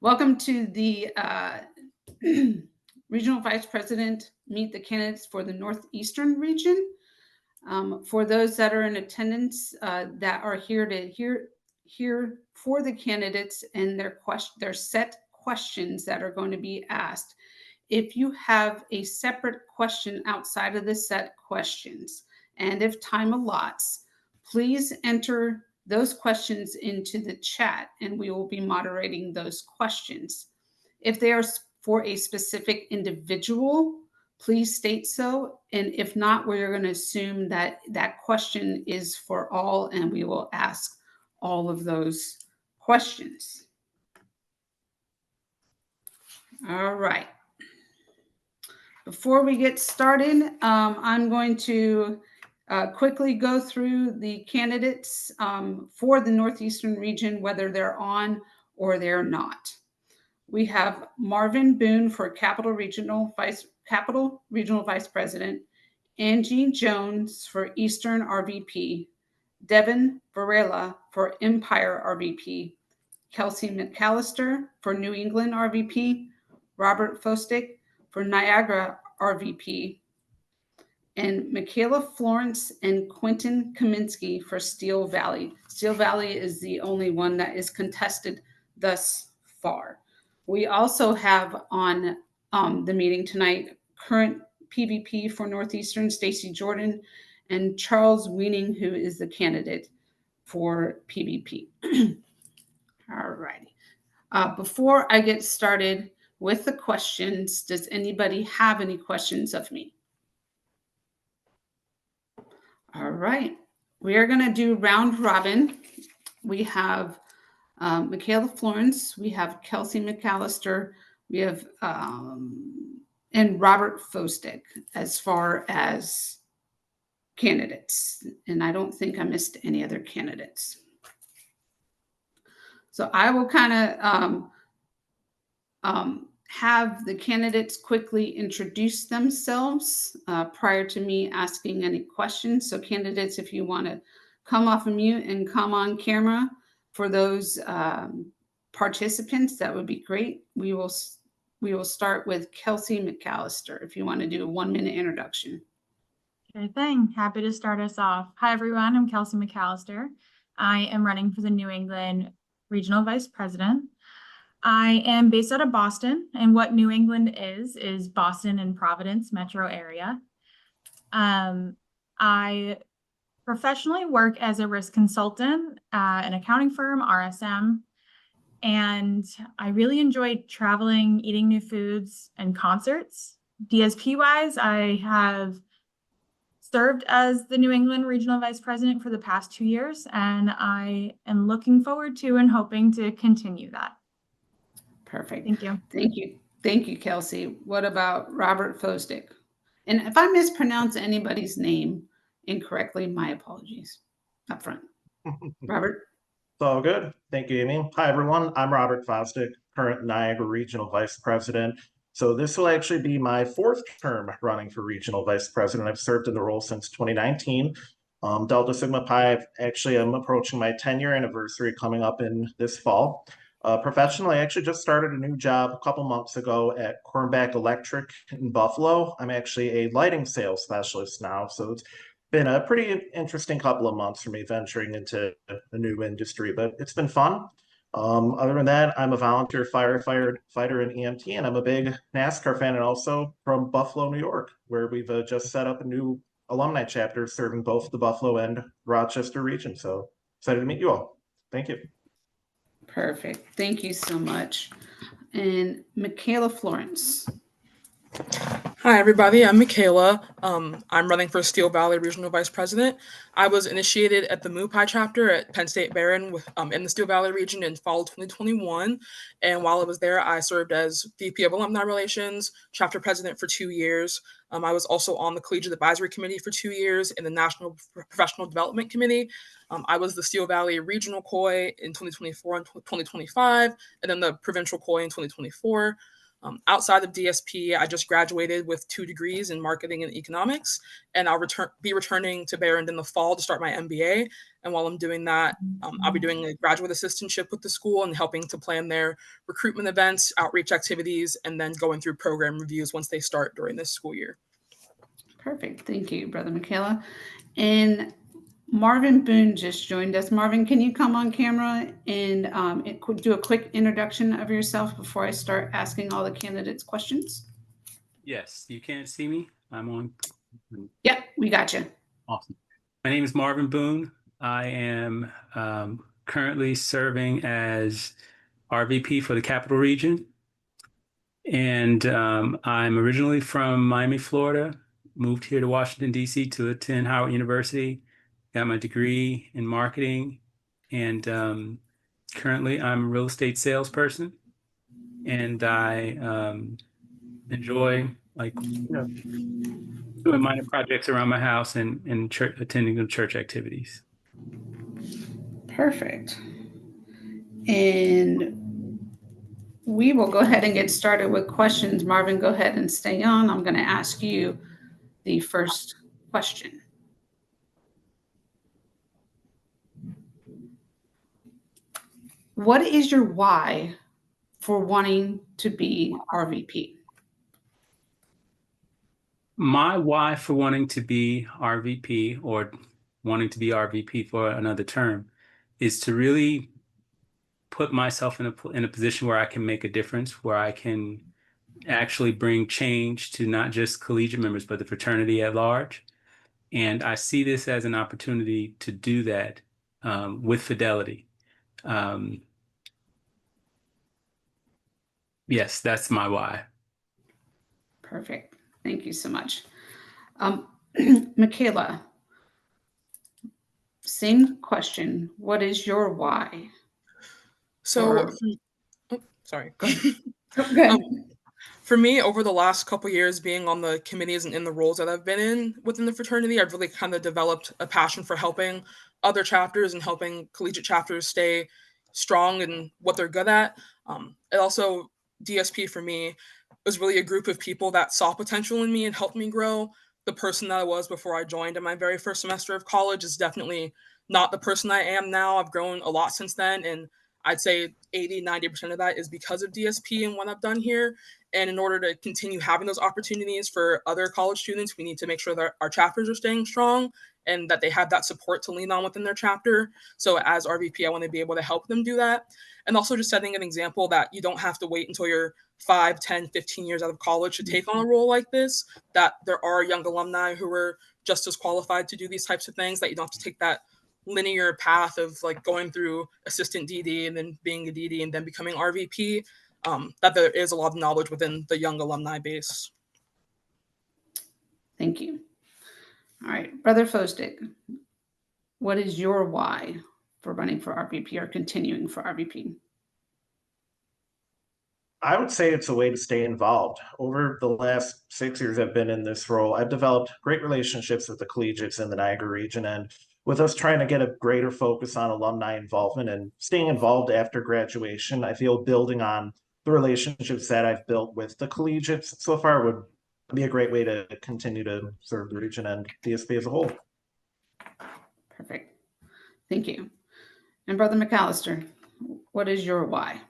Welcome to the Regional Vice President Meet the Candidates for the Northeastern region. For those that are in attendance that are here to hear for the candidates and their set questions that are going to be asked. If you have a separate question outside of the set questions, and if time allots, please enter those questions into the chat and we will be moderating those questions. If they are for a specific individual, please state so. And if not, we're going to assume that that question is for all and we will ask all of those questions. All right. Before we get started, I'm going to quickly go through the candidates for the Northeastern region, whether they're on or they're not. We have Marvin Boone for Capital Regional Vice President, Angie Jones for Eastern RVP, Devin Varela for Empire RVP, Kelsey McAllister for New England RVP, Robert Fosdick for Niagara RVP, and Michaela Florence and Quentin Kaminsky for Steel Valley. Steel Valley is the only one that is contested thus far. We also have on the meeting tonight current PVP for Northeastern, Stacy Jordan, and Charles Weening, who is the candidate for PVP. All righty. Before I get started with the questions, does anybody have any questions of me? All right. We are going to do round robin. We have Michaela Florence, we have Kelsey McAllister, we have and Robert Fosdick as far as candidates. And I don't think I missed any other candidates. So I will kind of have the candidates quickly introduce themselves prior to me asking any questions. So candidates, if you want to come off of mute and come on camera for those participants, that would be great. We will start with Kelsey McAllister if you want to do a 1-minute introduction. Sure thing. Happy to start us off. Hi, everyone. I'm Kelsey McAllister. I am running for the New England Regional Vice President. I am based out of Boston, and what New England is Boston and Providence metro area. I professionally work as a risk consultant at an accounting firm, RSM, and I really enjoy traveling, eating new foods, and concerts. DSP-wise, I have served as the New England Regional Vice President for the past 2 years, and I am looking forward to and hoping to continue that. Perfect. Thank you. Thank you. Thank you, Kelsey. What about Robert Fosdick? And if I mispronounce anybody's name incorrectly, my apologies up front. Robert? It's all good. Thank you, Amy. Hi, everyone. I'm Robert Fosdick, current Niagara Regional Vice President. So this will actually be my 4th term running for Regional Vice President. I've served in the role since 2019. Delta Sigma Pi, actually, I'm approaching my 10-year anniversary coming up in this fall. Professionally, I actually just started a new job a couple months ago at Cornback Electric in Buffalo. I'm actually a lighting sales specialist now, so it's been a pretty interesting couple of months for me venturing into a new industry, but it's been fun. Other than that, I'm a volunteer fighter and EMT, and I'm a big NASCAR fan, and also from Buffalo, New York, where we've just set up a new alumni chapter serving both the Buffalo and Rochester region. So excited to meet you all. Thank you. Perfect. Thank you so much. And Michaela Florence. Hi, everybody. I'm Michaela. I'm running for Steel Valley Regional Vice President. I was initiated at the MUPI chapter at Penn State Barron in the Steel Valley region in fall 2021. And while I was there, I served as VP of Alumni Relations, chapter president for 2 years. I was also on the Collegiate Advisory Committee for 2 years and the National Professional Development Committee. I was the Steel Valley Regional COI in 2024 and 2025, and then the Provincial COI in 2024. Outside of DSP, I just graduated with 2 degrees in marketing and economics, and I'll be returning to Behrend in the fall to start my MBA. And while I'm doing that, I'll be doing a graduate assistantship with the school and helping to plan their recruitment events, outreach activities, and then going through program reviews once they start during this school year. Perfect. Thank you, Brother Michaela. And Marvin Boone just joined us. Marvin, can you come on camera and do a quick introduction of yourself before I start asking all the candidates questions? Yes, you can't see me. I'm on. Yep, we got you. Awesome. My name is Marvin Boone. I am currently serving as RVP for the Capital Region. And I'm originally from Miami, Florida, moved here to Washington, D.C. to attend Howard University, got my degree in marketing, and currently I'm a real estate salesperson. And I enjoy doing minor projects around my house and church, attending the church activities. Perfect. And we will go ahead and get started with questions. Marvin, go ahead and stay on. I'm going to ask you the first question. What is your why for wanting to be RVP? My why for wanting to be RVP or wanting to be RVP for another term is to really put myself in a position where I can make a difference, where I can actually bring change to not just collegiate members, but the fraternity at large. And I see this as an opportunity to do that with fidelity. Yes, that's my why. Perfect. Thank you so much. Michaela, same question. What is your why? So, sorry. Go ahead. Okay. For me, over the last couple of years, being on the committees and in the roles that I've been in within the fraternity, I've really kind of developed a passion for helping other chapters and helping collegiate chapters stay strong in what they're good at. It also, DSP for me, was really a group of people that saw potential in me and helped me grow. The person that I was before I joined in my very first semester of college is definitely not the person I am now. I've grown a lot since then, and I'd say 80-90% of that is because of DSP and what I've done here. And in order to continue having those opportunities for other college students, we need to make sure that our chapters are staying strong and that they have that support to lean on within their chapter. So as RVP, I want to be able to help them do that. And also just setting an example that you don't have to wait until you're 5, 10, 15 years out of college to take on a role like this, that there are young alumni who are just as qualified to do these types of things, that you don't have to take that linear path of like going through assistant DD and then being a DD and then becoming RVP, that there is a lot of knowledge within the young alumni base. Thank you. All right, Brother Fosdick, what is your why for running for RVP or continuing for RVP? I would say it's a way to stay involved. Over the last 6 years I've been in this role, I've developed great relationships with the collegiates in the Niagara region. And with us trying to get a greater focus on alumni involvement and staying involved after graduation, I feel building on the relationships that I've built with the collegiates so far would be a great way to continue to serve the region and DSP as a whole. Perfect. Thank you. And Brother McAllister, what is your why?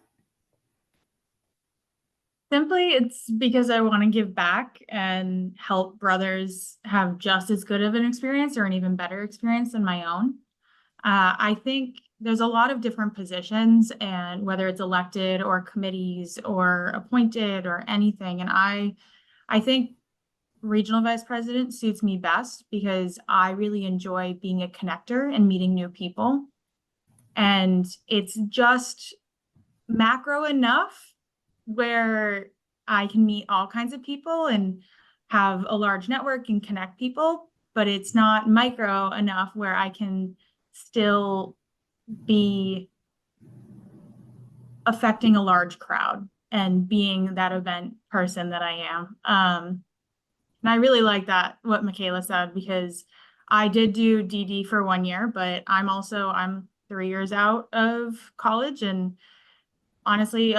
Simply, it's because I want to give back and help brothers have just as good of an experience or an even better experience than my own. I think there's a lot of different positions, and whether it's elected or committees or appointed or anything. And I think regional vice president suits me best because I really enjoy being a connector and meeting new people. And it's just macro enough where I can meet all kinds of people and have a large network and connect people, but it's not micro enough where I can still be affecting a large crowd and being that event person that I am. And I really like that, what Michaela said, because I did do DD for 1 year, but I'm 3 years out of college. And honestly,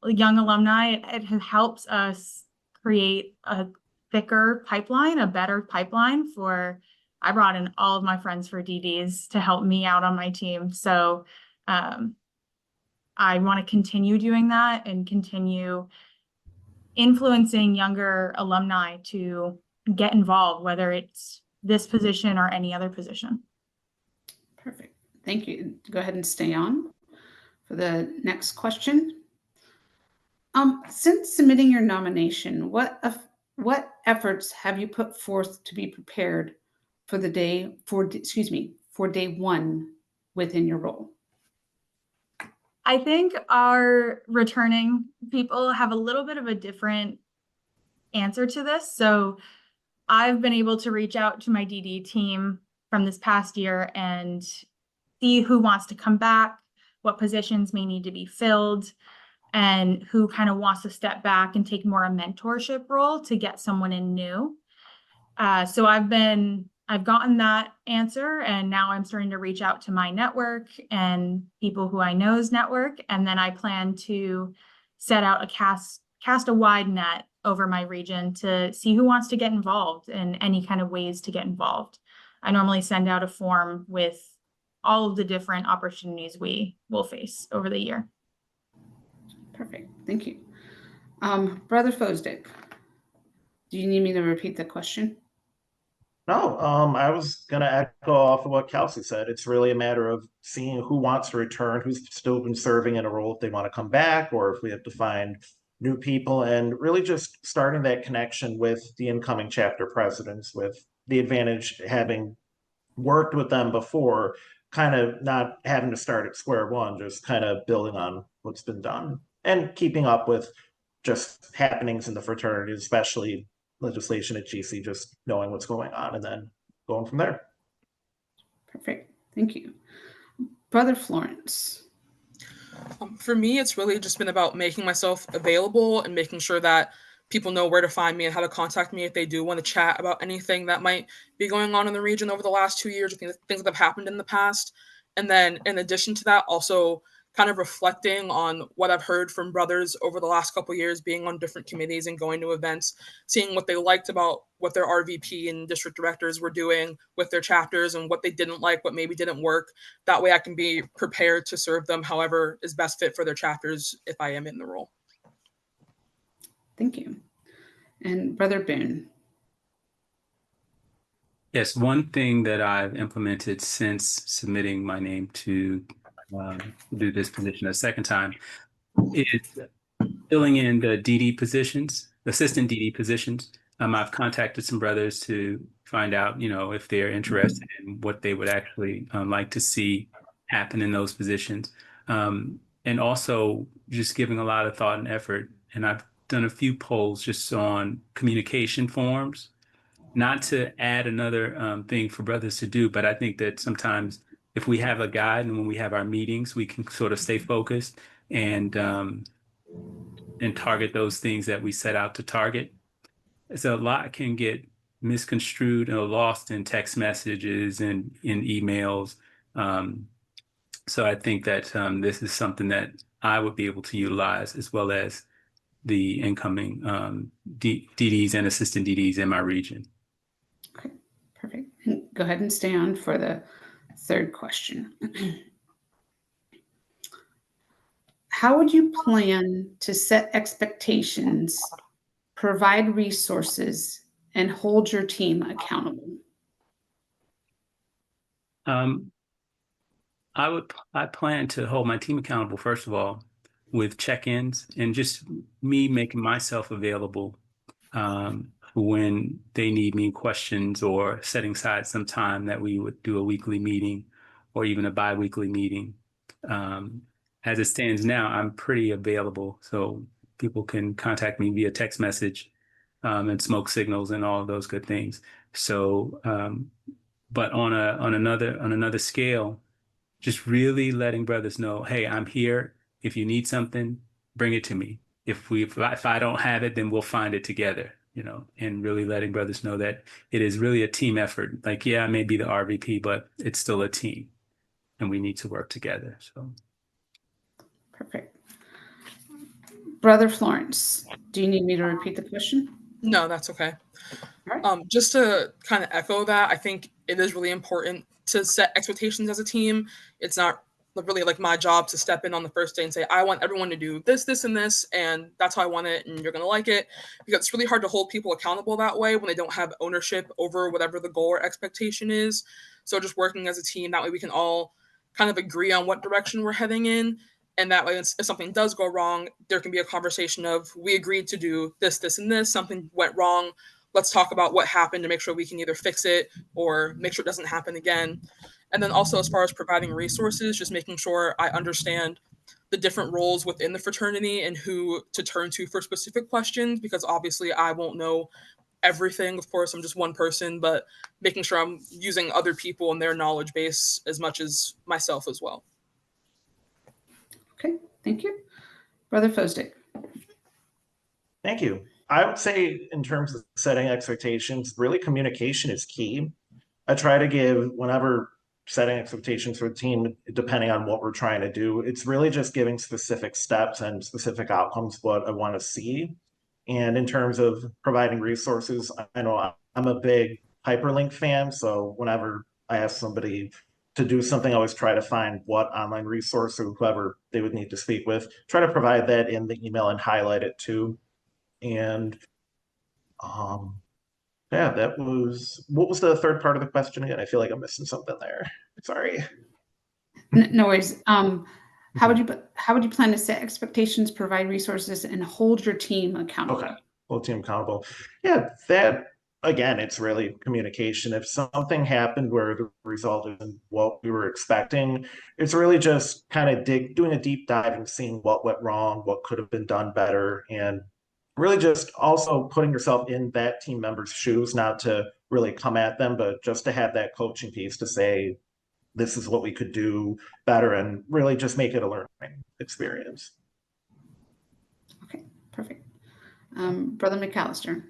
young alumni, it helps us create a thicker pipeline, a better pipeline for, I brought in all of my friends for DDs to help me out on my team. So I want to continue doing that and continue influencing younger alumni to get involved, whether it's this position or any other position. Perfect. Thank you. Go ahead and stay on for the next question. Since submitting your nomination, what efforts have you put forth to be prepared for day one within your role? I think our returning people have a little bit of a different answer to this. So I've been able to reach out to my DD team from this past year and see who wants to come back, what positions may need to be filled, and who kind of wants to step back and take more a mentorship role to get someone in new. So I've gotten that answer, and now I'm starting to reach out to my network and people who I know's network. And then I plan to set out cast a wide net over my region to see who wants to get involved in any kind of ways to get involved. I normally send out a form with all of the different opportunities we will face over the year. Perfect. Thank you. Brother Fosdick, do you need me to repeat the question? No, I was going to echo off of what Kelsey said. It's really a matter of seeing who wants to return, who's still been serving in a role if they want to come back, or if we have to find new people, and really just starting that connection with the incoming chapter presidents, with the advantage having worked with them before, kind of not having to start at square one, just kind of building on what's been done and keeping up with just happenings in the fraternity, especially legislation at GC, just knowing what's going on and then going from there. Perfect. Thank you. Brother Florence. For me, it's really just been about making myself available and making sure that people know where to find me and how to contact me if they do want to chat about anything that might be going on in the region over the last 2 years, things that have happened in the past. And then in addition to that, also kind of reflecting on what I've heard from brothers over the last couple of years, being on different committees and going to events, seeing what they liked about what their RVP and district directors were doing with their chapters and what they didn't like, what maybe didn't work. That way I can be prepared to serve them however is best fit for their chapters if I am in the role. Thank you. And Brother Boone. Yes, one thing that I've implemented since submitting my name to do this position a second time is filling in the DD positions, assistant DD positions. I've contacted some brothers to find out, if they're interested in what they would actually like to see happen in those positions. And also just giving a lot of thought and effort. And I've done a few polls just on communication forms, not to add another thing for brothers to do, but I think that sometimes if we have a guide and when we have our meetings, we can sort of stay focused and target those things that we set out to target. So a lot can get misconstrued and lost in text messages and in emails. So I think that this is something that I would be able to utilize, as well as the incoming DDs and assistant DDs in my region. Okay, perfect. And go ahead and stay on for the third question. How would you plan to set expectations, provide resources, and hold your team accountable? I plan to hold my team accountable, first of all, with check-ins and just me making myself available when they need me, questions, or setting aside some time that we would do a weekly meeting or even a bi-weekly meeting. As it stands now, I'm pretty available, so people can contact me via text message and smoke signals and all of those good things. So, but on another scale, just really letting brothers know, hey, I'm here. If you need something, bring it to me. If I don't have it, then we'll find it together, and really letting brothers know that it is really a team effort. Like, yeah, I may be the RVP, but it's still a team and we need to work together. So. Perfect. Brother Florence, do you need me to repeat the question? No, that's okay. All right. Just to kind of echo that, I think it is really important to set expectations as a team. It's not really like my job to step in on the first day and say, I want everyone to do this, this, and this, and that's how I want it, and you're going to like it. Because it's really hard to hold people accountable that way when they don't have ownership over whatever the goal or expectation is. So just working as a team, that way we can all kind of agree on what direction we're heading in. And that way, if something does go wrong, there can be a conversation of, we agreed to do this, this, and this, something went wrong. Let's talk about what happened to make sure we can either fix it or make sure it doesn't happen again. And then also, as far as providing resources, just making sure I understand the different roles within the fraternity and who to turn to for specific questions, because obviously I won't know everything. Of course, I'm just one person, but making sure I'm using other people and their knowledge base as much as myself as well. Okay, thank you. Brother Fosdick. Thank you. I would say in terms of setting expectations, really communication is key. I try to give, whenever setting expectations for the team, depending on what we're trying to do, it's really just giving specific steps and specific outcomes, what I want to see. And in terms of providing resources, I know I'm a big hyperlink fan. So whenever I ask somebody to do something, I always try to find what online resource or whoever they would need to speak with, try to provide that in the email and highlight it too. And yeah, that was, what was the third part of the question again? I feel like I'm missing something there. Sorry. No worries. How would you plan to set expectations, provide resources, and hold your team accountable? Okay, hold team accountable. Yeah, that again, it's really communication. If something happened where the result isn't what we were expecting, it's really just kind of doing a deep dive and seeing what went wrong, what could have been done better, and really just also putting yourself in that team member's shoes, not to really come at them, but just to have that coaching piece to say, this is what we could do better, and really just make it a learning experience. Okay, perfect. Brother McAllister.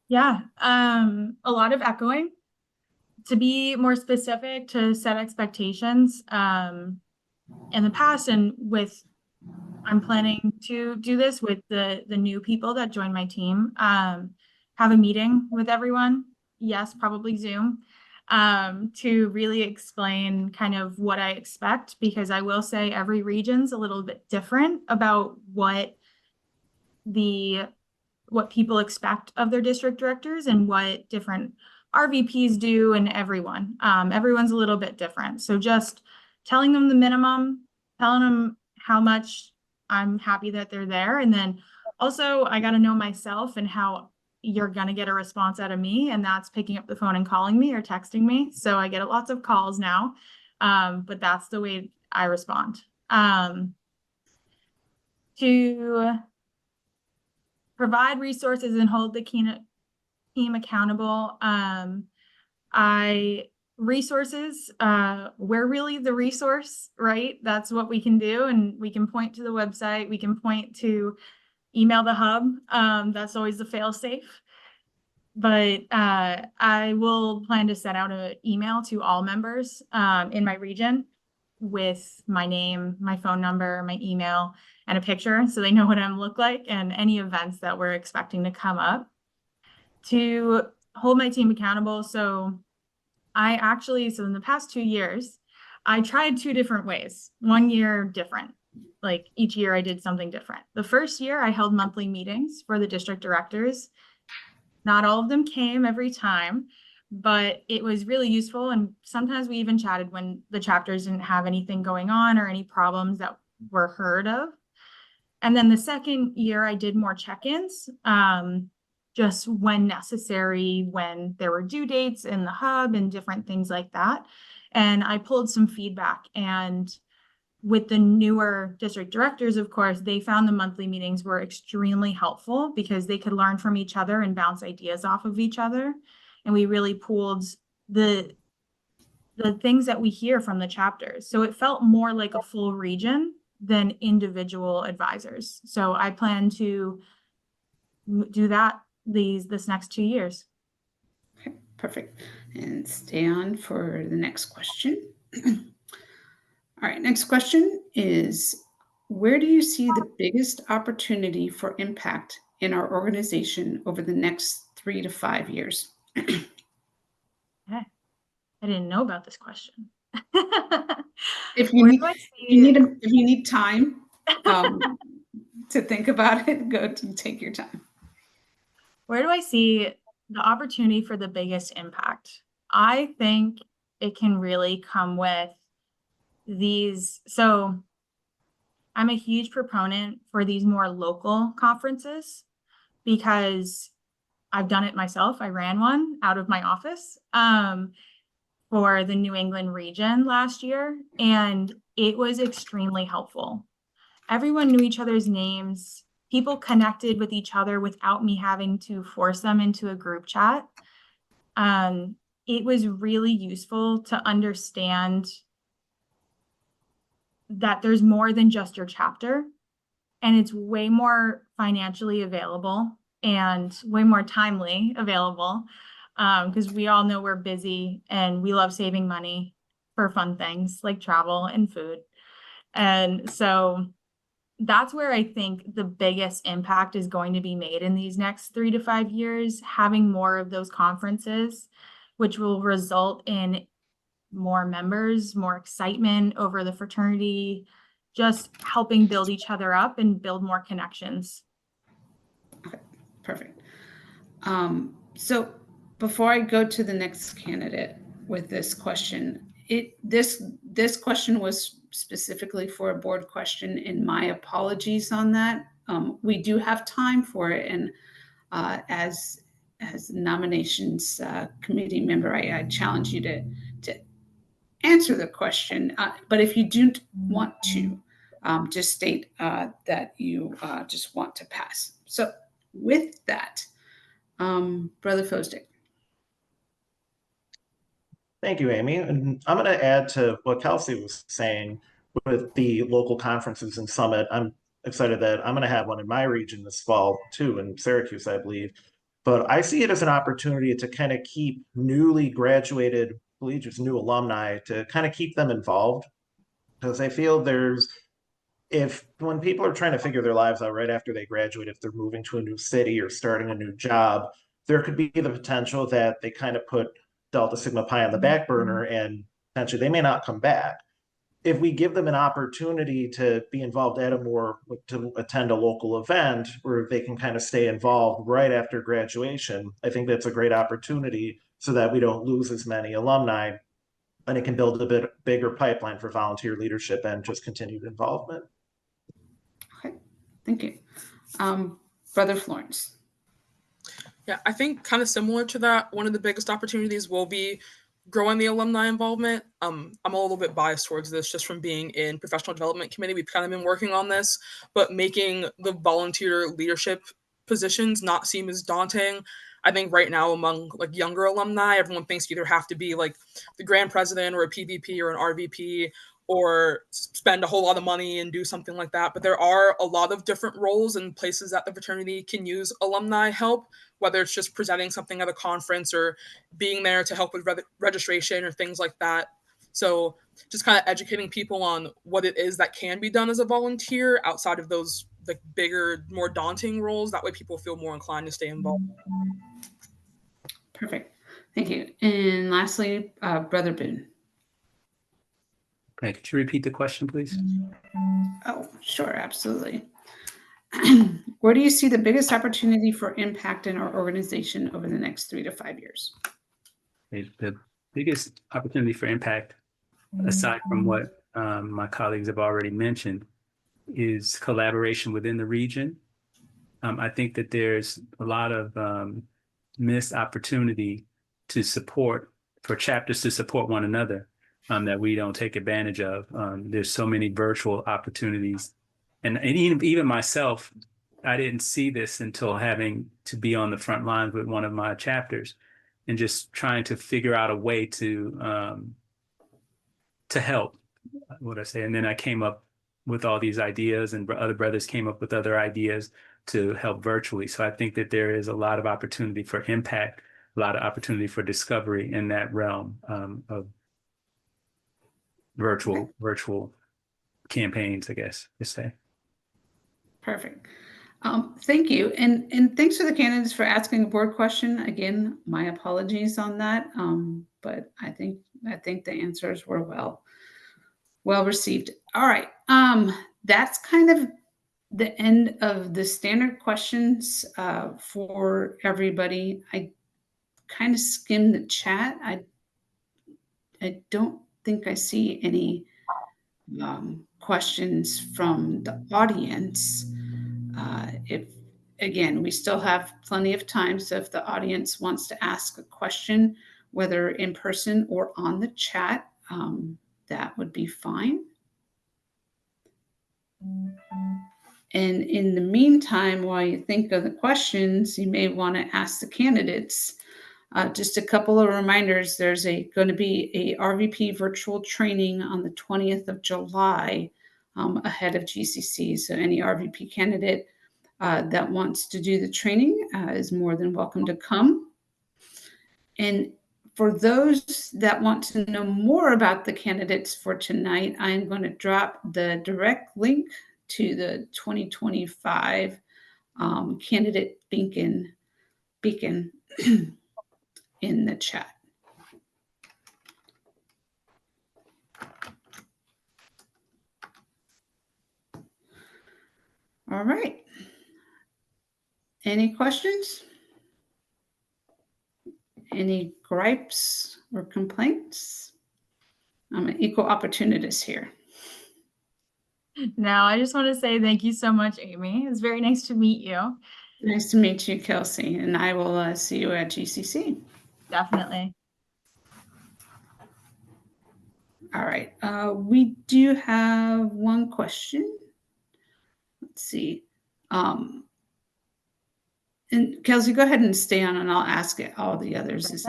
Yeah, a lot of echoing. To be more specific, to set expectations, in the past and I'm planning to do this with the new people that join my team, have a meeting with everyone. Yes, probably Zoom, to really explain kind of what I expect, because I will say every region's a little bit different about what people expect of their district directors and what different RVPs do, and everyone's a little bit different. So just telling them the minimum, telling them how much I'm happy that they're there. And then also I got to know myself and how you're going to get a response out of me. And that's picking up the phone and calling me or texting me. So I get lots of calls now. But that's the way I respond. To provide resources and hold the team accountable. Resources, we're really the resource, right? That's what we can do. And we can point to the website, we can point to email the hub. That's always the fail safe. But I will plan to send out an email to all members in my region with my name, my phone number, my email, and a picture, so they know what I look like and any events that we're expecting to come up, to hold my team accountable. So in the past 2 years, I tried 2 different ways. 1 year different, like each year I did something different. The first year I held monthly meetings for the district directors. Not all of them came every time, but it was really useful. And sometimes we even chatted when the chapters didn't have anything going on or any problems that were heard of. And then the second year I did more check-ins, just when necessary, when there were due dates in the hub and different things like that. And I pulled some feedback, and with the newer district directors, of course, they found the monthly meetings were extremely helpful because they could learn from each other and bounce ideas off of each other. And we really pooled the things that we hear from the chapters. So it felt more like a full region than individual advisors. So I plan to do that this next 2 years. Okay, perfect. And stay on for the next question. All right, next question is, where do you see the biggest opportunity for impact in our organization over the next 3 to 5 years? Okay. I didn't know about this question. If you Where need, do I if you need time to think about it, go to take your time. Where do I see the opportunity for the biggest impact? I think it can really come with these. So I'm a huge proponent for these more local conferences because I've done it myself. I ran one out of my office for the New England region last year, and it was extremely helpful. Everyone knew each other's names. People connected with each other without me having to force them into a group chat. It was really useful to understand that there's more than just your chapter, and it's way more financially available and way more timely available, because we all know we're busy and we love saving money for fun things like travel and food. And so that's where I think the biggest impact is going to be made in these next 3 to 5 years, having more of those conferences, which will result in more members, more excitement over the fraternity, just helping build each other up and build more connections. Okay, perfect. So before I go to the next candidate with this question, this question was specifically for a board question, and my apologies on that. We do have time for it, and as nominations committee member, I challenge you to answer the question. But if you don't want to, just state that you just want to pass. So with that, Brother Fosdick. Thank you, Amy. And I'm going to add to what Kelsey was saying with the local conferences and summit. I'm excited that I'm going to have one in my region this fall too, in Syracuse, I believe. But I see it as an opportunity to kind of keep newly graduated collegiates, new alumni, to kind of keep them involved. Because I feel when people are trying to figure their lives out right after they graduate, if they're moving to a new city or starting a new job, there could be the potential that they kind of put Delta Sigma Pi on the back burner and potentially they may not come back. If we give them an opportunity to be involved to attend a local event where they can kind of stay involved right after graduation, I think that's a great opportunity so that we don't lose as many alumni and it can build a bit bigger pipeline for volunteer leadership and just continued involvement. Okay, thank you. Brother Florence. Yeah, I think kind of similar to that, one of the biggest opportunities will be growing the alumni involvement. I'm a little bit biased towards this just from being in professional development committee. We've kind of been working on this, but making the volunteer leadership positions not seem as daunting. I think right now among like younger alumni, everyone thinks you either have to be like the grand president or a PVP or an RVP or spend a whole lot of money and do something like that. But there are a lot of different roles and places that the fraternity can use alumni help, whether it's just presenting something at a conference or being there to help with registration or things like that. So just kind of educating people on what it is that can be done as a volunteer outside of those like bigger, more daunting roles. That way people feel more inclined to stay involved. Perfect. Thank you. And lastly, Brother Boone. Okay, could you repeat the question, please? Oh, sure, absolutely. Where do you see the biggest opportunity for impact in our organization over the next 3 to 5 years? The biggest opportunity for impact, aside from what my colleagues have already mentioned, is collaboration within the region. I think that there's a lot of missed opportunity for chapters to support one another that we don't take advantage of. There's so many virtual opportunities. And even myself, I didn't see this until having to be on the front lines with one of my chapters and just trying to figure out a way to help, what I say. And then I came up with all these ideas and other brothers came up with other ideas to help virtually. So I think that there is a lot of opportunity for impact, a lot of opportunity for discovery in that realm of virtual campaigns, I guess to say. Perfect. Thank you. And thanks for the candidates for asking a board question. Again, my apologies on that. But I think the answers were well received. All right. That's kind of the end of the standard questions for everybody. I kind of skimmed the chat. I don't think I see any questions from the audience. If again, we still have plenty of time, so if the audience wants to ask a question, whether in person or on the chat, that would be fine. And in the meantime, while you think of the questions, you may want to ask the candidates. Just a couple of reminders. There's going to be a RVP virtual training on the 20th of July ahead of GCC. So any RVP candidate that wants to do the training is more than welcome to come. And for those that want to know more about the candidates for tonight, I'm going to drop the direct link to the 2025 candidate beacon in the chat. All right. Any questions? Any gripes or complaints? I'm an equal opportunist here. No, I just want to say thank you so much, Amy. It's very nice to meet you. Nice to meet you, Kelsey, and I will see you at GCC. Definitely. All right. We do have one question. Let's see. And Kelsey, go ahead and stay on and I'll ask it all the others. Is,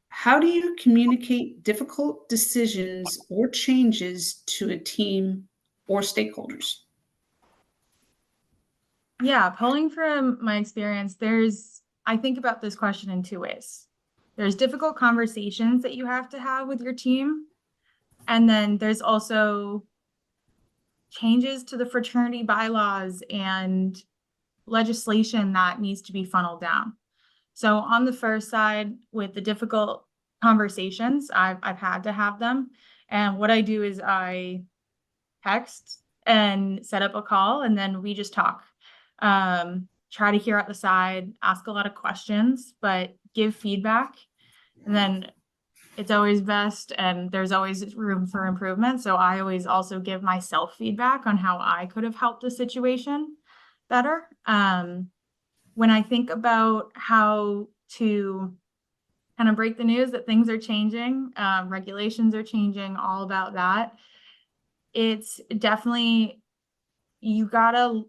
how do you communicate difficult decisions or changes to a team or stakeholders? Yeah, pulling from my experience, I think about this question in two ways. There's difficult conversations that you have to have with your team. And then there's also changes to the fraternity bylaws and legislation that needs to be funneled down. So on the first side, with the difficult conversations, I've had to have them. And what I do is I text and set up a call, and then we just talk. Try to hear out the side, ask a lot of questions, but give feedback. And then it's always best, and there's always room for improvement. So I always also give myself feedback on how I could have helped the situation better. When I think about how to kind of break the news that things are changing, regulations are changing, all about that, it's definitely, you gotta,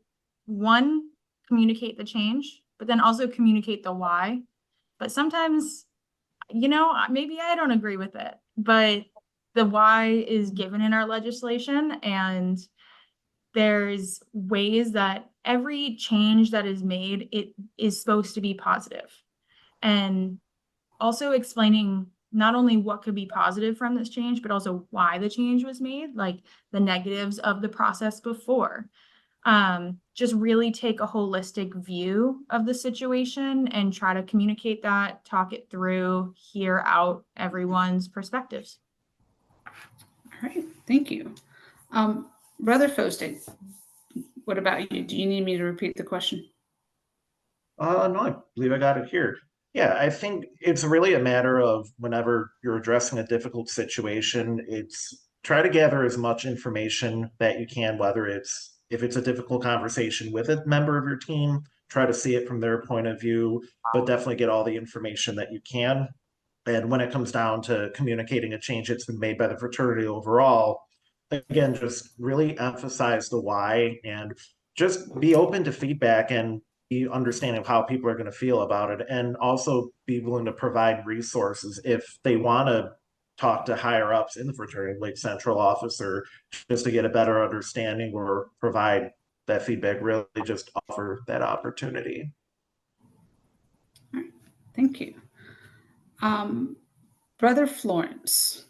one, communicate the change, but then also communicate the why. But sometimes, maybe I don't agree with it, but the why is given in our legislation, and there's ways that every change that is made, it is supposed to be positive. And also explaining not only what could be positive from this change, but also why the change was made, like the negatives of the process before. Just really take a holistic view of the situation and try to communicate that, talk it through, hear out everyone's perspectives. All right, thank you. Brother Fosdick, what about you? Do you need me to repeat the question? No, I believe I got it here. Yeah, I think it's really a matter of whenever you're addressing a difficult situation, it's try to gather as much information that you can, whether if it's a difficult conversation with a member of your team, try to see it from their point of view, but definitely get all the information that you can. And when it comes down to communicating a change that's been made by the fraternity overall, again, just really emphasize the why and just be open to feedback and be understanding of how people are going to feel about it, and also be willing to provide resources if they want to talk to higher ups in the fraternity, like central office, or just to get a better understanding or provide that feedback. Really just offer that opportunity. All right, thank you. Brother Florence.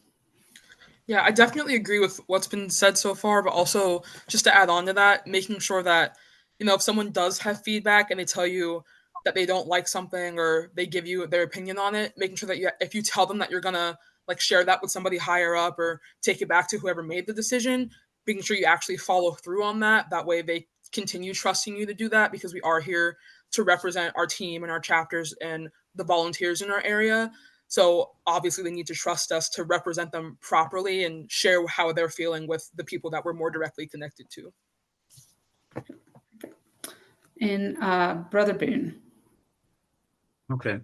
Yeah, I definitely agree with what's been said so far, but also just to add on to that, making sure that, if someone does have feedback and they tell you that they don't like something or they give you their opinion on it, making sure that if you tell them that you're gonna like share that with somebody higher up or take it back to whoever made the decision, making sure you actually follow through on that. That way they continue trusting you to do that, because we are here to represent our team and our chapters and the volunteers in our area. So obviously they need to trust us to represent them properly and share how they're feeling with the people that we're more directly connected to. And Brother Boone. Okay.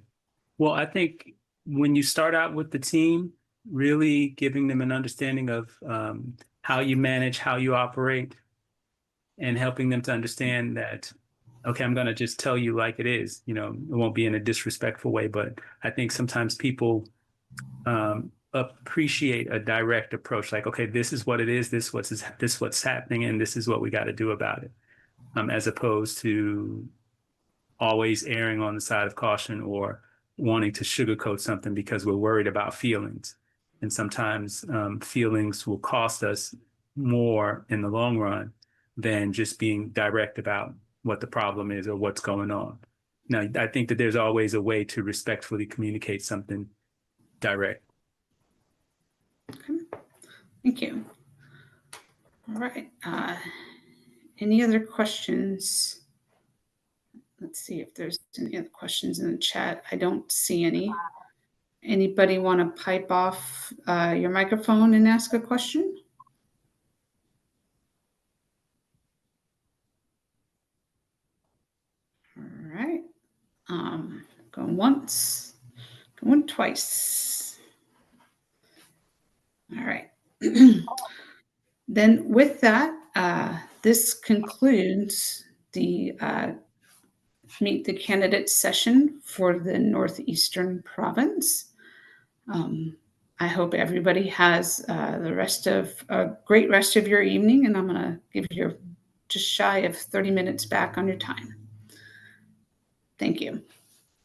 Well, I think when you start out with the team, really giving them an understanding of how you manage, how you operate, and helping them to understand that, okay, I'm going to just tell you like it is. It won't be in a disrespectful way, but I think sometimes people appreciate a direct approach, like, okay, this is what it is, this what's happening, and this is what we got to do about it, as opposed to always erring on the side of caution or wanting to sugarcoat something because we're worried about feelings. And sometimes feelings will cost us more in the long run than just being direct about what the problem is or what's going on. Now, I think that there's always a way to respectfully communicate something direct. Okay. Thank you. All right. Any other questions? Let's see if there's any other questions in the chat. I don't see any. Anybody want to pipe off your microphone and ask a question? All right. Going once, going twice. All right. Then with that, this concludes the Meet the Candidates session for the Northeastern province. I hope everybody has the rest of a great rest of your evening, and I'm going to give you just shy of 30 minutes back on your time. Thank you.